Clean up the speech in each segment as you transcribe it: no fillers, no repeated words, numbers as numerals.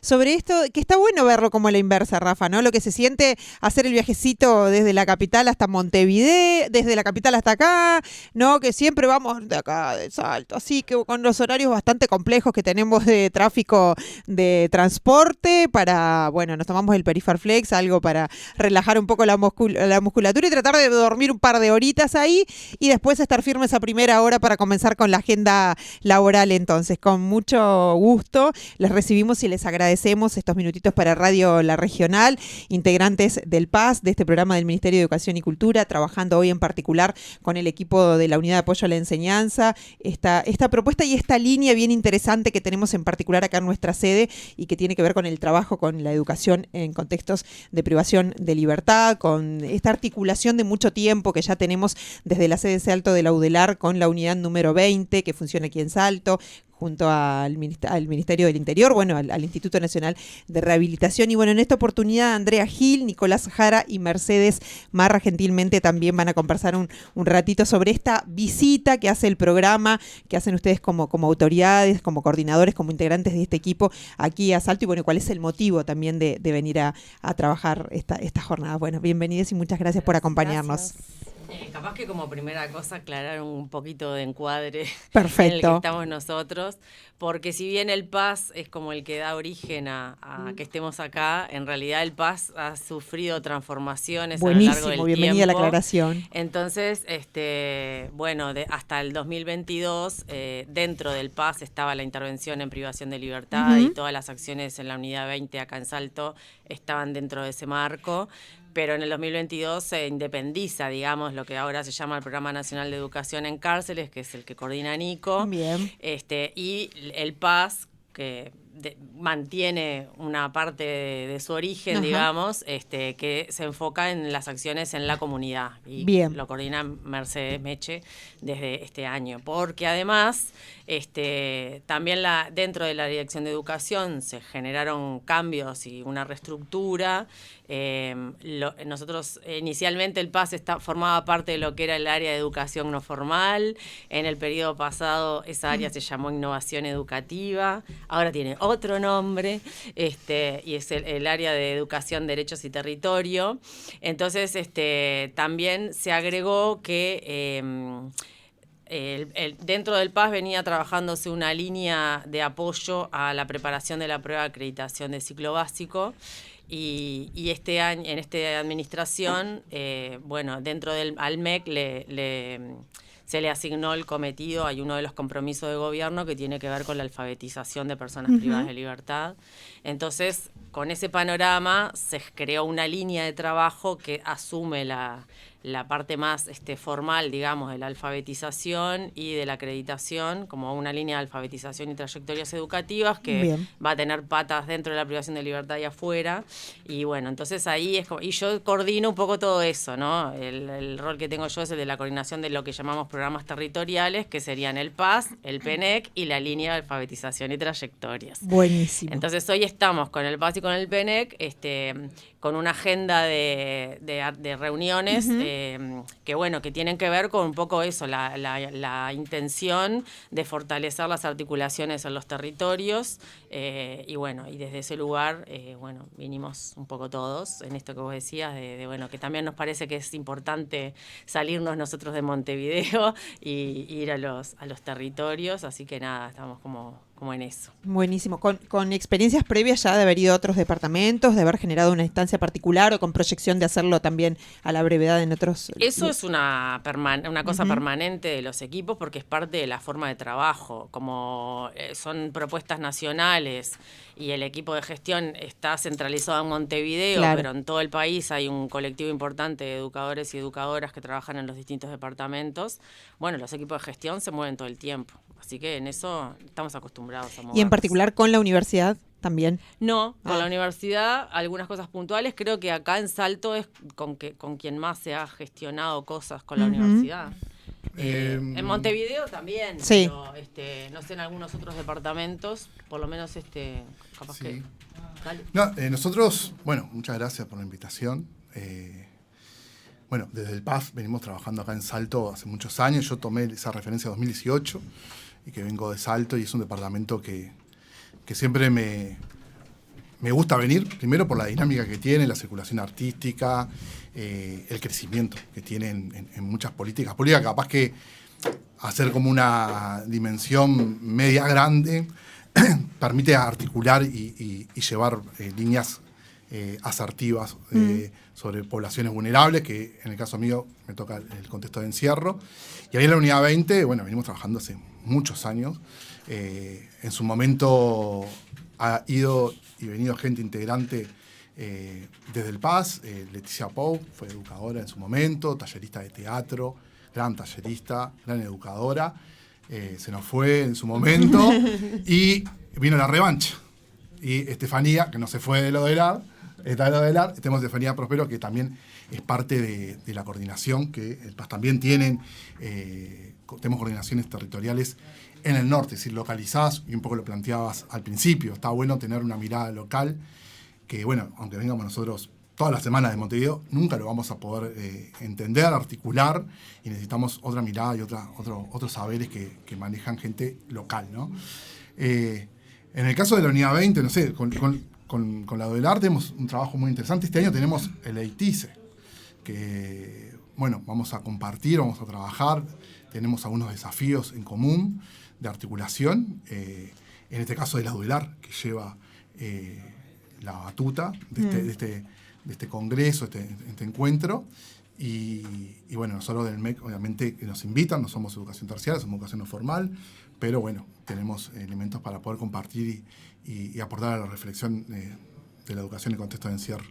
Sobre esto, que está bueno verlo como a la inversa, Rafa, ¿no? Lo que se siente hacer el viajecito desde la capital hasta Montevideo, desde la capital hasta acá, ¿no? Que siempre vamos de acá, de Salto, así que con los horarios bastante complejos que tenemos de tráfico de transporte para, bueno, nos tomamos el Perifarflex, algo para relajar un poco la musculatura y tratar de dormir un par de horitas ahí y después estar firmes a primera hora para comenzar con la agenda laboral. Entonces, con mucho gusto les recibimos y les agradecemos estos minutitos para Radio La Regional, integrantes del PAS, de este programa del Ministerio de Educación y Cultura, trabajando hoy en particular con el equipo de la Unidad de Apoyo a la Enseñanza, esta propuesta y esta línea bien interesante que tenemos en particular acá en nuestra sede y que tiene que ver con el trabajo con la educación en contextos de privación de libertad, con esta articulación de mucho tiempo que ya tenemos desde la sede Salto de la UDELAR con la unidad número 20 que funciona aquí en Salto, junto al Ministerio del Interior, bueno, al Instituto Nacional de Rehabilitación. Y bueno, en esta oportunidad Andrea Gil, Nicolás Jara y Mercedes Marra gentilmente también van a conversar un ratito sobre esta visita que hace el programa, que hacen ustedes como autoridades, como coordinadores, como integrantes de este equipo aquí a Salto y bueno, cuál es el motivo también de venir a trabajar esta jornada. Bueno, bienvenidos y muchas gracias por acompañarnos. Gracias. Capaz que como primera cosa aclarar un poquito de encuadre Perfecto. en el que estamos nosotros, porque si bien el PAS es como el que da origen a que estemos acá, en realidad el PAS ha sufrido transformaciones. Buenísimo, a lo largo del bienvenida tiempo. A la aclaración. Entonces, bueno, hasta el 2022, dentro del PAS estaba la intervención en privación de libertad y todas las acciones en la unidad 20 acá en Salto estaban dentro de ese marco. Pero en el 2022 se independiza, digamos, lo que ahora se llama el Programa Nacional de Educación en Cárceles, que es el que coordina Nico. Bien. Y el PAS, que mantiene una parte de su origen, digamos, que se enfoca en las acciones en la comunidad. Y bien. Lo coordina Mercedes Meche desde este año. Porque además, también dentro de la Dirección de Educación se generaron cambios y una reestructura. Nosotros inicialmente el PAS formaba parte de lo que era el área de educación no formal. En el periodo pasado esa área se llamó innovación educativa, ahora tiene otro nombre, y es el área de educación, derechos y territorio. Entonces también se agregó que dentro del PAS venía trabajándose una línea de apoyo a la preparación de la prueba de acreditación de ciclo básico. Y este año, en esta administración, bueno, dentro del ALMEC se le asignó el cometido, hay uno de los compromisos de gobierno que tiene que ver con la alfabetización de personas privadas de libertad. Entonces, con ese panorama se creó una línea de trabajo que asume la parte más formal, digamos, de la alfabetización y de la acreditación, como una línea de alfabetización y trayectorias educativas que va a tener patas dentro de la privación de libertad y afuera. Y bueno, entonces ahí y yo coordino un poco todo eso, ¿no? El rol que tengo yo es el de la coordinación de lo que llamamos programas territoriales, que serían el PAS, el PENEC y la línea de alfabetización y trayectorias. Buenísimo. Entonces hoy estamos con el PAS y con el PENEC, con una agenda de reuniones que bueno, que tienen que ver con un poco eso, la intención de fortalecer las articulaciones en los territorios, y bueno, y desde ese lugar, bueno, vinimos un poco todos en esto que vos decías, bueno, que también nos parece que es importante salirnos nosotros de Montevideo y ir a los territorios, así que nada, estamos como en eso. Buenísimo. Con experiencias previas ya de haber ido a otros departamentos, de haber generado una instancia particular o con proyección de hacerlo también a la brevedad en otros... Eso es una cosa permanente de los equipos porque es parte de la forma de trabajo. Como son propuestas nacionales y el equipo de gestión está centralizado en Montevideo, pero en todo el país hay un colectivo importante de educadores y educadoras que trabajan en los distintos departamentos. Bueno, los equipos de gestión se mueven todo el tiempo. Así que en eso estamos acostumbrados a movernos. ¿Y en particular con la universidad también? No, con la universidad algunas cosas puntuales. Creo que acá en Salto es con quien más se ha gestionado cosas con la universidad. En Montevideo también, pero no sé, en algunos otros departamentos, por lo menos capaz que... Dale. No, nosotros, bueno, muchas gracias por la invitación. Bueno, desde el PAS venimos trabajando acá en Salto hace muchos años. Yo tomé esa referencia en 2018 y que vengo de Salto y es un departamento que siempre me me gusta venir, primero por la dinámica que tiene, la circulación artística, el crecimiento que tiene en muchas políticas. Políticas capaz que hacer como una dimensión media grande permite articular y llevar líneas asertivas sobre poblaciones vulnerables, que en el caso mío me toca el contexto de encierro. Y ahí en la Unidad 20, bueno, venimos trabajando hace muchos años. En su momento ha ido y venido gente integrante desde el PAS. Leticia Pou fue educadora en su momento, tallerista de teatro, gran tallerista, gran educadora. Se nos fue en su momento y vino la revancha. Y Estefanía, que no se fue de lo del AR, está de lo del AR. Tenemos Estefanía Prospero, que también es parte de la coordinación, que el PAS también tienen. Tenemos coordinaciones territoriales en el norte, es decir, localizadas, y un poco lo planteabas al principio. Está bueno tener una mirada local, que bueno, aunque vengamos nosotros todas las semanas de Montevideo, nunca lo vamos a poder entender, articular, y necesitamos otra mirada y otros saberes que manejan gente local, ¿no? En el caso de la Unidad 20, no sé, con la del arte tenemos un trabajo muy interesante. Este año tenemos el EITICE, que, bueno, vamos a compartir, vamos a trabajar, tenemos algunos desafíos en común de articulación, en este caso de la Duelar, que lleva la batuta de este congreso, este encuentro, y bueno, nosotros del MEC obviamente nos invitan, no somos educación terciaria, somos educación no formal, pero bueno, tenemos elementos para poder compartir y aportar a la reflexión de la educación en contexto de encierro.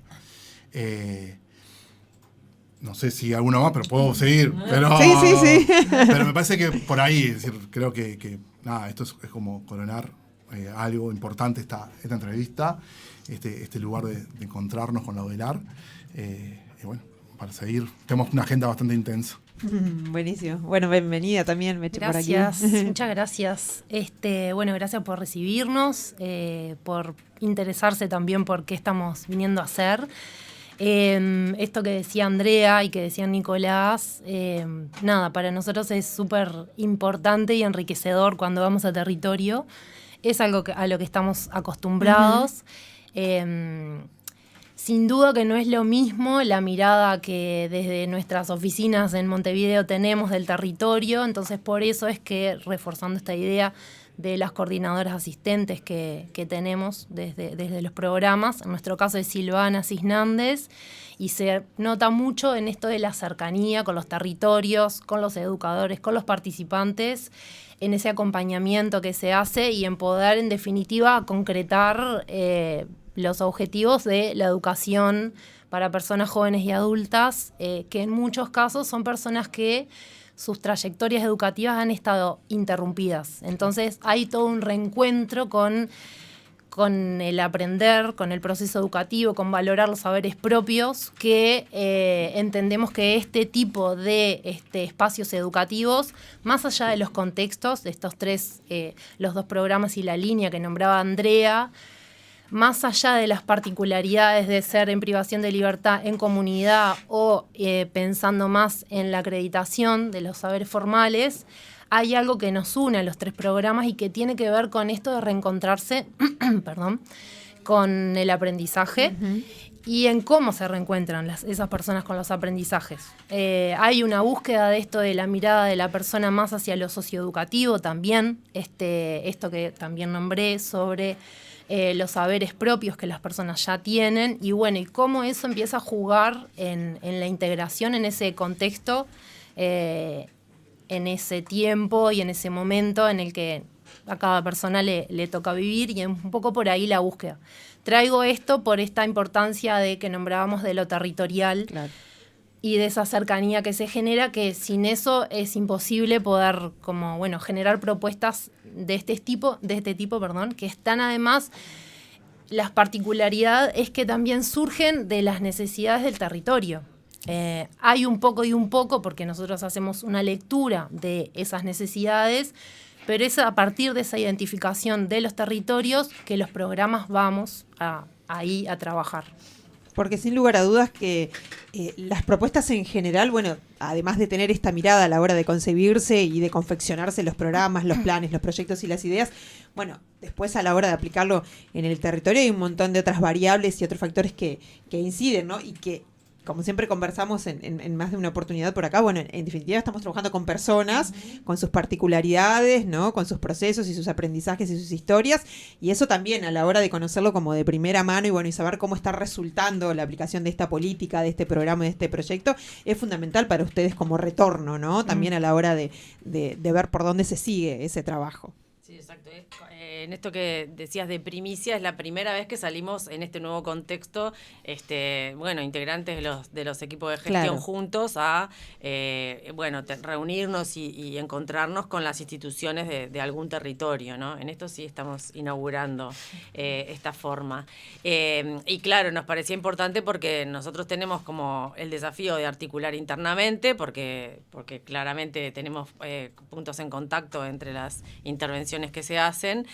No sé si alguno más, pero puedo seguir. Pero, sí. Pero me parece que por ahí, es decir, creo que nada, esto es como coronar algo importante esta entrevista, este lugar de encontrarnos con la UDELAR. Y bueno, para seguir, tenemos una agenda bastante intensa. Buenísimo. Bueno, bienvenida también, Meche, por aquí. Gracias, muchas gracias. Bueno, gracias por recibirnos, por interesarse también por qué estamos viniendo a hacer. Esto que decía Andrea y que decía Nicolás, nada, para nosotros es súper importante y enriquecedor cuando vamos a territorio. Es algo a lo que estamos acostumbrados. Sin duda que no es lo mismo la mirada que desde nuestras oficinas en Montevideo tenemos del territorio, entonces por eso es que, reforzando esta idea de las coordinadoras asistentes que tenemos desde los programas, en nuestro caso es Silvana Cisnández, y se nota mucho en esto de la cercanía con los territorios, con los educadores, con los participantes, en ese acompañamiento que se hace y en poder, en definitiva, concretar los objetivos de la educación para personas jóvenes y adultas, que en muchos casos son personas que sus trayectorias educativas han estado interrumpidas. Entonces hay todo un reencuentro con el aprender, con el proceso educativo, con valorar los saberes propios, que entendemos que este tipo de espacios educativos, más allá de los contextos, de estos tres, los dos programas y la línea que nombraba Andrea, más allá de las particularidades de ser en privación de libertad en comunidad o pensando más en la acreditación de los saberes formales, hay algo que nos une a los tres programas y que tiene que ver con esto de reencontrarse con el aprendizaje y en cómo se reencuentran esas personas con los aprendizajes. Hay una búsqueda de esto de la mirada de la persona más hacia lo socioeducativo también, esto que también nombré sobre los saberes propios que las personas ya tienen y bueno, y cómo eso empieza a jugar en la integración en ese contexto, en ese tiempo y en ese momento en el que a cada persona le toca vivir, y un poco por ahí la búsqueda. Traigo esto por esta importancia de que nombrábamos de lo territorial. Claro. Y de esa cercanía que se genera, que sin eso es imposible poder generar propuestas de este tipo, que están además, las particularidades es que también surgen de las necesidades del territorio. Hay un poco y un poco, porque nosotros hacemos una lectura de esas necesidades, pero es a partir de esa identificación de los territorios que los programas vamos ahí a trabajar. Porque sin lugar a dudas que las propuestas en general, bueno, además de tener esta mirada a la hora de concebirse y de confeccionarse los programas, los planes, los proyectos y las ideas, bueno, después a la hora de aplicarlo en el territorio hay un montón de otras variables y otros factores que inciden, ¿no? Y que, como siempre conversamos en más de una oportunidad por acá, bueno, en definitiva estamos trabajando con personas, con sus particularidades, ¿no? Con sus procesos y sus aprendizajes y sus historias, y eso también a la hora de conocerlo como de primera mano y bueno, y saber cómo está resultando la aplicación de esta política, de este programa, de este proyecto, es fundamental para ustedes como retorno, ¿no? También a la hora de ver por dónde se sigue ese trabajo. Sí, exacto. En esto que decías de primicia, es la primera vez que salimos en este nuevo contexto, bueno, integrantes de los equipos de gestión Claro. juntos a, reunirnos y encontrarnos con las instituciones de algún territorio, ¿no? En esto sí estamos inaugurando esta forma. Y claro, nos parecía importante porque nosotros tenemos como el desafío de articular internamente, porque claramente tenemos puntos en contacto entre las intervenciones que se hacen,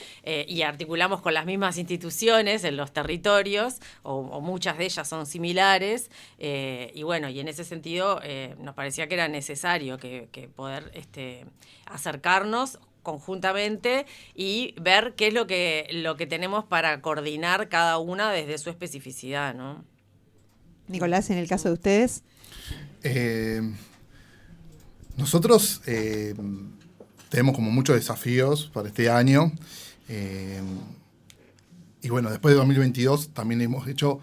y articulamos con las mismas instituciones en los territorios, o muchas de ellas son similares, y bueno, y en ese sentido nos parecía que era necesario que poder acercarnos conjuntamente y ver qué es lo que tenemos para coordinar cada una desde su especificidad, ¿no? Nicolás, en el caso de ustedes. Nosotros tenemos como muchos desafíos para este año. Y bueno, después de 2022 también hemos hecho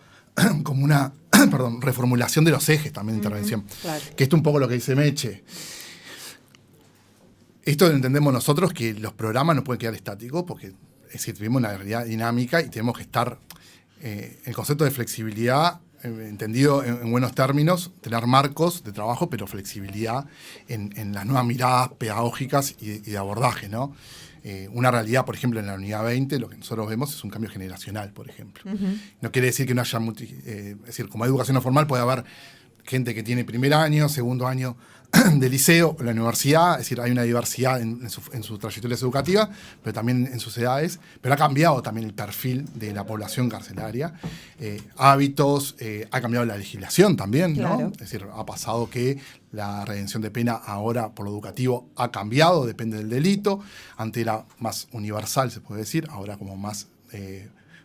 como una reformulación de los ejes también de intervención. Claro. Que esto es un poco lo que dice Meche. Esto entendemos nosotros que los programas no pueden quedar estáticos porque es decir, vivimos una realidad dinámica y tenemos que estar... el concepto de flexibilidad, entendido en buenos términos, tener marcos de trabajo, pero flexibilidad en las nuevas miradas pedagógicas y de abordaje, ¿no? Una realidad, por ejemplo, en la unidad 20, lo que nosotros vemos es un cambio generacional, por ejemplo. No quiere decir que no haya... es decir, como educación no formal puede haber gente que tiene primer año, segundo año de liceo, la universidad, es decir, hay una diversidad en sus trayectorias educativas, pero también en sus edades, pero ha cambiado también el perfil de la población carcelaria, hábitos, ha cambiado la legislación también, ¿no? Claro. Es decir, ha pasado que la redención de pena ahora por lo educativo ha cambiado, depende del delito, antes era más universal, se puede decir, ahora como más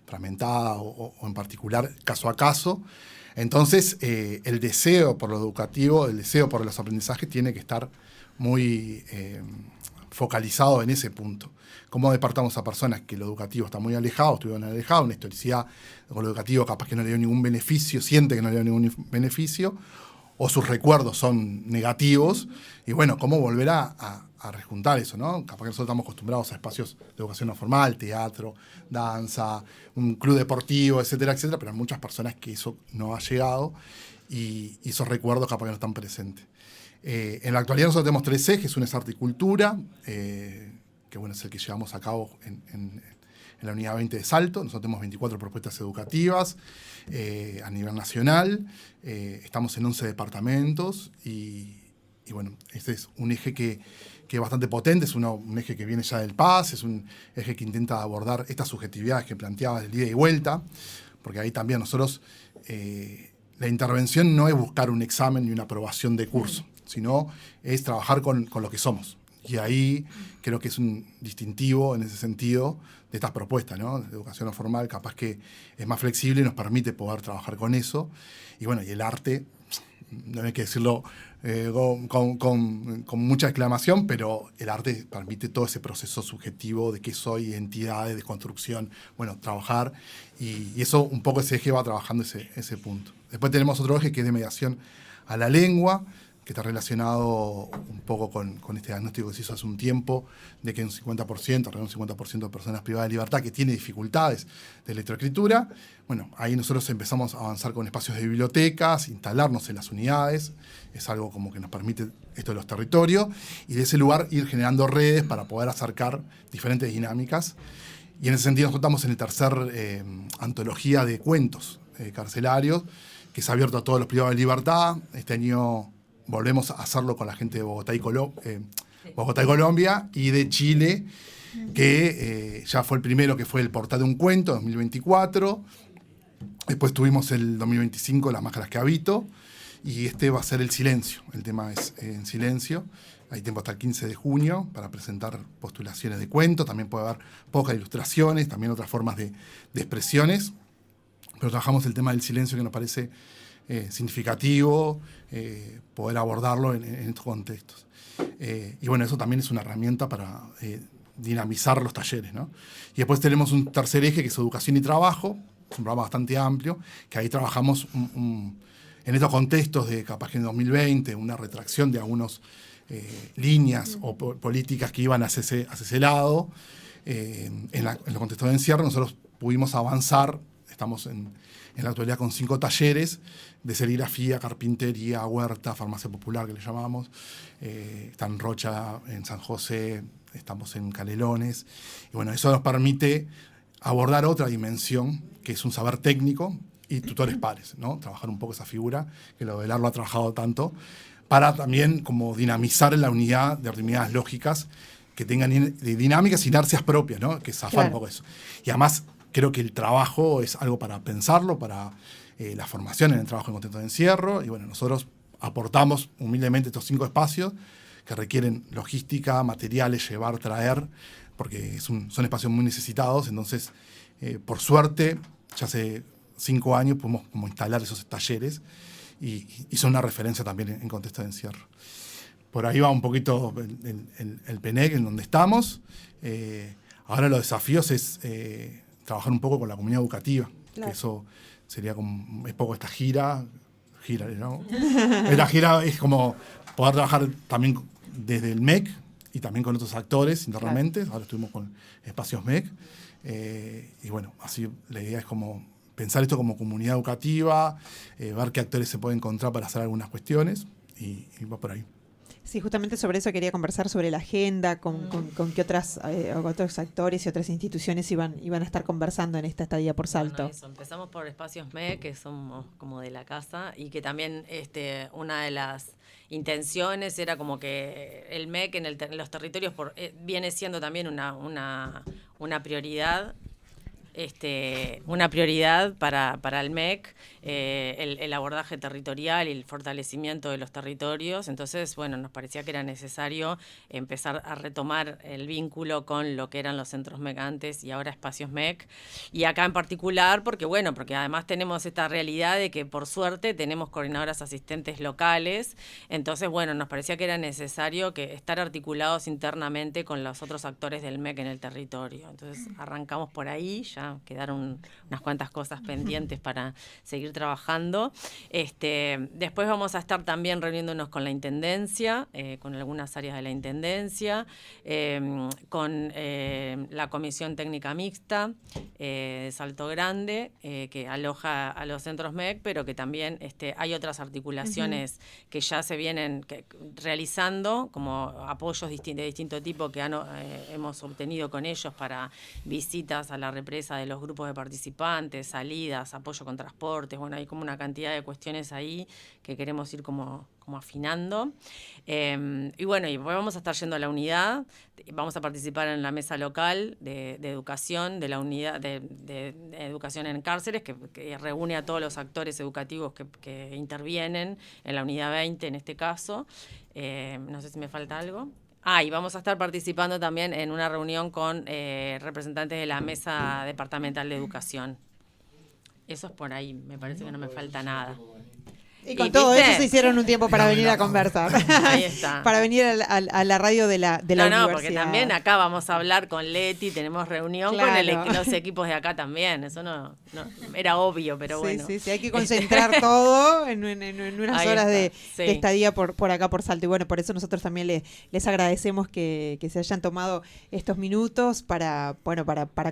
fragmentada o en particular caso a caso. Entonces, el deseo por lo educativo, el deseo por los aprendizajes tiene que estar muy focalizado en ese punto. ¿Cómo despertamos a personas que lo educativo está muy alejado, estuvieron alejados, una historicidad con lo educativo capaz que no le dio ningún beneficio, siente que no le dio ningún beneficio, o sus recuerdos son negativos, y bueno, cómo volver a rejuntar eso, ¿no? Capaz que nosotros estamos acostumbrados a espacios de educación no formal, teatro, danza, un club deportivo, etcétera, etcétera, pero hay muchas personas que eso no ha llegado y esos recuerdos capaz que no están presentes. En la actualidad nosotros tenemos 3 ejes, uno es arte y cultura, que bueno, es el que llevamos a cabo en la unidad 20 de Salto. Nosotros tenemos 24 propuestas educativas a nivel nacional, estamos en 11 departamentos y bueno, este es un eje que es bastante potente, es un eje que viene ya del PAS, es un eje que intenta abordar estas subjetividades que planteaba del ida y vuelta, porque ahí también nosotros, la intervención no es buscar un examen y una aprobación de curso, sino es trabajar con lo que somos. Y ahí creo que es un distintivo en ese sentido de estas propuestas, ¿no? De educación no formal, capaz que es más flexible y nos permite poder trabajar con eso. Y bueno, y el arte, no hay que decirlo con mucha exclamación, pero el arte permite todo ese proceso subjetivo de qué soy, identidades, de construcción, bueno, trabajar, y eso un poco ese eje va trabajando ese punto. Después tenemos otro eje que es de mediación a la lengua, que está relacionado un poco con este diagnóstico que se hizo hace un tiempo, de que un 50%, alrededor de un 50% de personas privadas de libertad que tiene dificultades de lectoescritura. Bueno, ahí nosotros empezamos a avanzar con espacios de bibliotecas, instalarnos en las unidades, es algo como que nos permite esto de los territorios, y de ese lugar ir generando redes para poder acercar diferentes dinámicas. Y en ese sentido nosotros estamos en el tercer antología de cuentos carcelarios, que se ha abierto a todos los privados de libertad. Este año volvemos a hacerlo con la gente de Bogotá y Colombia, y de Chile, que ya fue el primero, que fue el Portal de un Cuento, 2024. Después tuvimos el 2025 Las máscaras que habito, y este va a ser el silencio. El tema es en silencio. Hay tiempo hasta el 15 de junio para presentar postulaciones de cuentos. También puede haber pocas ilustraciones, también otras formas de expresiones. Pero trabajamos el tema del silencio, que nos parece significativo poder abordarlo en estos contextos. Y bueno, eso también es una herramienta para dinamizar los talleres, ¿no? Y después tenemos un tercer eje, que es educación y trabajo. Es un programa bastante amplio, que ahí trabajamos en estos contextos de capaz que en 2020, una retracción de algunas líneas o políticas que iban hacia ese lado. En los contextos de encierro nosotros pudimos avanzar. Estamos en la actualidad con 5 talleres de serigrafía, carpintería, huerta, farmacia popular, que le llamamos. Está en Rocha, en San José, estamos en Canelones. Y bueno, eso nos permite abordar otra dimensión, que es un saber técnico y tutores pares, ¿no? Trabajar un poco esa figura, que lo de lo ha trabajado tanto, para también como dinamizar la unidad de unidades lógicas que tengan dinámicas, inercias propias, ¿no? Que zafar un poco eso. Y además creo que el trabajo es algo para pensarlo, para la formación en el trabajo en contexto de encierro. Y bueno, nosotros aportamos humildemente estos 5 espacios que requieren logística, materiales, llevar, traer, porque son espacios muy necesitados. Entonces, por suerte, ya hace 5 años pudimos como instalar esos talleres y son una referencia también en contexto de encierro. Por ahí va un poquito el PNEC en donde estamos. Ahora los desafíos es trabajar un poco con la comunidad educativa, que eso sería como, es poco esta gira, ¿no? La gira es como poder trabajar también desde el MEC y también con otros actores internamente. Ahora estuvimos con Espacios MEC. Y bueno, así la idea es como pensar esto como comunidad educativa, ver qué actores se pueden encontrar para hacer algunas cuestiones, y va por ahí. Sí, justamente sobre eso quería conversar, sobre la agenda, con qué otros actores y otras instituciones iban a estar conversando en esta estadía por Salto. Bueno, eso, empezamos por Espacios MEC, que somos como de la casa, y que también una de las intenciones era como que el MEC en los territorios viene siendo también una prioridad. Una prioridad para el MEC, el abordaje territorial y el fortalecimiento de los territorios. Entonces, bueno, nos parecía que era necesario empezar a retomar el vínculo con lo que eran los centros MEC antes y ahora Espacios MEC. Y acá en particular, porque además tenemos esta realidad de que por suerte tenemos coordinadoras asistentes locales. Entonces, bueno, nos parecía que era necesario estar articulados internamente con los otros actores del MEC en el territorio. Entonces, arrancamos por ahí, ya quedaron unas cuantas cosas pendientes para seguir trabajando. Después vamos a estar también reuniéndonos con la Intendencia, con algunas áreas de la Intendencia, con la Comisión Técnica Mixta de Salto Grande, que aloja a los centros MEC, pero que también hay otras articulaciones que ya se vienen realizando, como apoyos de distinto tipo que hemos obtenido con ellos para visitas a la represa de los grupos de participantes, salidas, apoyo con transportes. Bueno, hay como una cantidad de cuestiones ahí que queremos ir como afinando. Y bueno, y vamos a estar yendo a la unidad, vamos a participar en la mesa local de educación, de la unidad de educación en cárceles, que reúne a todos los actores educativos que intervienen en la unidad 20 en este caso. No sé si me falta algo. Y vamos a estar participando también en una reunión con representantes de la Mesa Departamental de Educación. Eso es por ahí, me parece que no me falta nada. Y con todo eso se hicieron un tiempo para venir a conversar. Ahí está. Para venir a la radio de la universidad. No, porque también acá vamos a hablar con Leti, tenemos reunión con los equipos de acá también. Eso no era obvio, pero bueno. Sí, hay que concentrar todo en unas horas de estadía por acá por Salto. Y bueno, por eso nosotros también les agradecemos que se hayan tomado estos minutos para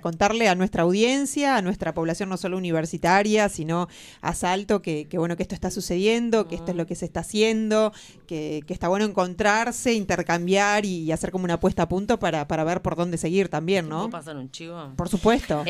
contarle a nuestra audiencia, a nuestra población no solo universitaria, sino a Salto, que esto está sucediendo sucediendo, que esto es lo que se está haciendo, que está bueno encontrarse, intercambiar y hacer como una puesta a punto para ver por dónde seguir también, ¿no? ¿Puedo pasar un chivo? Por supuesto.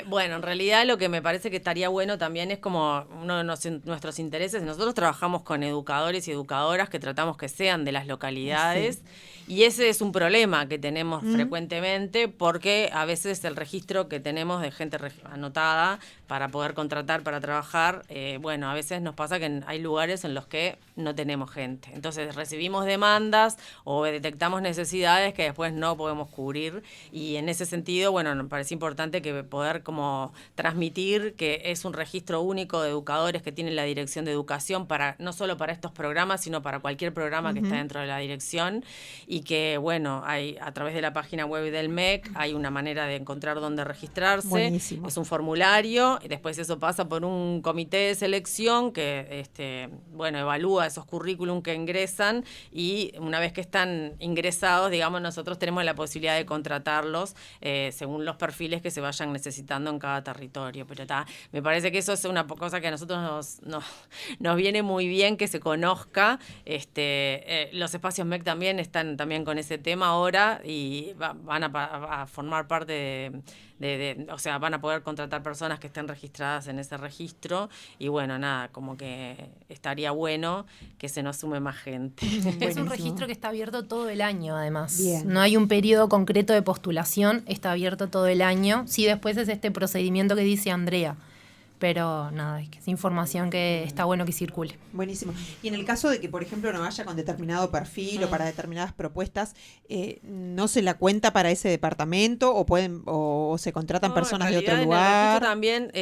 Bueno, en realidad lo que me parece que estaría bueno también es como uno de nuestros intereses. Nosotros trabajamos con educadores y educadoras que tratamos que sean de las localidades. Y ese es un problema que tenemos frecuentemente porque a veces el registro que tenemos de gente anotada para poder contratar, para trabajar, bueno, a veces nos pasa que hay lugares en los que no tenemos gente. Entonces recibimos demandas o detectamos necesidades que después no podemos cubrir y en ese sentido, bueno, nos parece importante que poder como transmitir que es un registro único de educadores que tienen la Dirección de Educación para no solo para estos programas, sino para cualquier programa que está dentro de la dirección y que, bueno, hay a través de la página web del MEC hay una manera de encontrar dónde registrarse. Buenísimo. Es un formulario y después eso pasa por un comité de selección que, bueno, evalúa esos currículum que ingresan y una vez que están ingresados, digamos, nosotros tenemos la posibilidad de contratarlos según los perfiles que se vayan necesitando en cada territorio. Pero me parece que eso es una cosa que a nosotros nos viene muy bien que se conozca. Los espacios MEC también están también con ese tema ahora y van a formar parte o sea, van a poder contratar personas que estén registradas en ese registro y bueno, nada, como que estaría bueno que se nos sume más gente. Es un registro que está abierto todo el año, además. Bien. No hay un periodo concreto de postulación, está abierto todo el año. Sí, después es este procedimiento que dice Andrea. Pero nada, es que es información que está bueno que circule. Buenísimo. Y en el caso de que, por ejemplo, no vaya con determinado perfil o para determinadas propuestas, ¿no se la cuenta para ese departamento o se contratan personas de otro En el lugar? registro también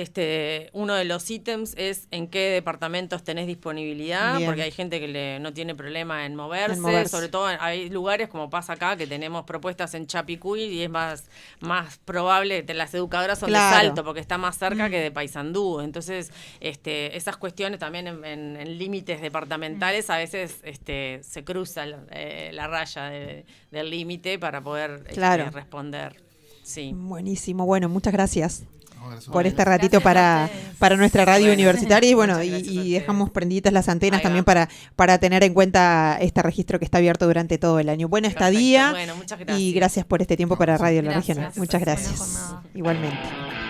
uno de los ítems es en qué departamentos tenés disponibilidad, Bien. porque hay gente que no tiene problema en moverse, sobre todo hay lugares como pasa acá que tenemos propuestas en Chapicuy y es más probable que las educadoras son Claro. de Salto porque está más cerca que de Paysandú. Entonces, esas cuestiones también en límites departamentales a veces se cruza la raya del límite para poder Claro. responder. Sí. Buenísimo. Bueno, muchas gracias Gracias. por este ratito gracias a para ustedes. nuestra radio Bueno, universitaria y bueno, muchas gracias a y ustedes. dejamos prendidas las antenas Ahí también va. para tener en cuenta este registro que está abierto durante todo el año. Buena Perfecto. estadía Bueno, muchas gracias. y gracias por este tiempo para Radio La Gracias. Regional. Muchas Buena gracias. jornada. Igualmente.